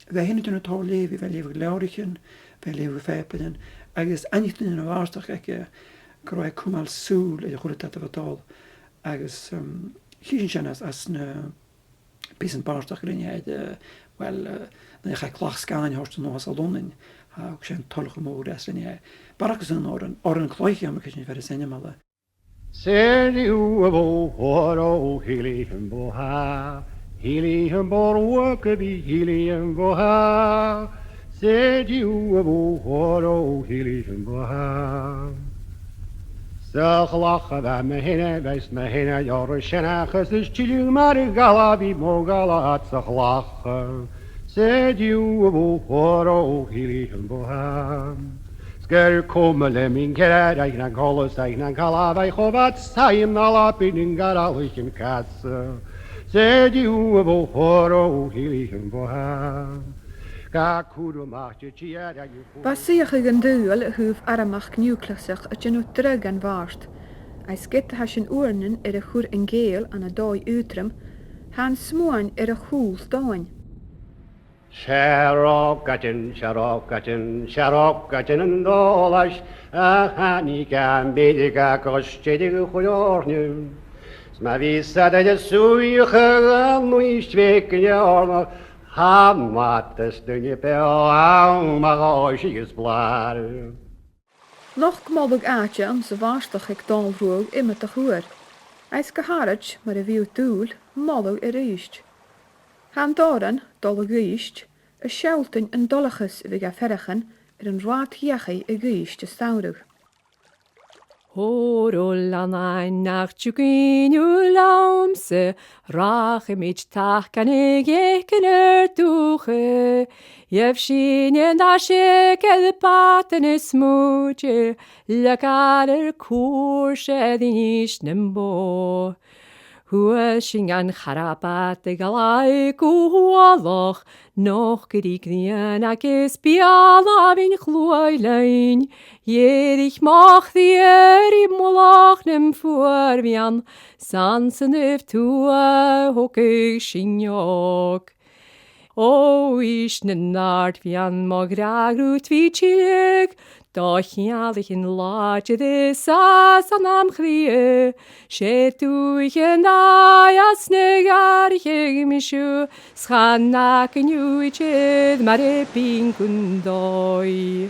Wij hebben het in het leven, wij leven laurigen, wij leven vijpelen. Agus anything in a waarstach ik krijg kom als soel in de goede tijd vertaal. Agus kiezen as een pisen waarstach in wel dan ga ik klaar scan hoort nog als aldonnen. Ook zijn tollige modes in je. Barakas een oren klootje om kiezen verder zijn maar. Seriuabo horo hilium boha, hilium borwakabi hilium boha. Seriuabo horo hilium boha. Zaglach da mehina weis mehina yorshana khas chilum mar galabi mogalat zaglach. Seriuabo horo hilium boha. Ger komele min gerar eignan kolos eignan kalavai khovat saim nalapin in garalichen kasse. Sedi uvo horo hilichen boha. Ga kudo machtje chiara yu. Basíoch an dúil thuh aramach núclasach a genú drug an bhart. Ais get has sin uornin a chur an géal an a dói útram, han smuin a chúl dáin. Sharokatin, and dolash, a hanika, bediga, koshedig, hoyornu. Smavisa de suiche, muistwek, yorno, hamatas, dunje pel, maroshi is blad. Noch gmodog aatje an sa bharstach ag dálrúg imime a chuair. Ais go háid mar a bhíú dúil modog a ríist. Han dáran dul a gíist, a sealtain an dolachas bhí a ferrachan an ráthíachaí a gíist a saoirug. Horol an ein nach tjuginu laumse, rache mit tach kan ik ekener tuche. Jev shinien da shekel paten is moetje, lekader koersche din is nembo. Hua shingan charapat de galai kuhualoch, noch gerignian ac is biala vin chluailein. Jerich mach dier i molach nem fuorvian, sansen öf tua hoke shinjok. O ish nen nart vian magragrut vi chilek, da chialich in laatje de sas an am chrie, shetu ich en ayas negarich mishu, schanak en juiched mare pinkundoi.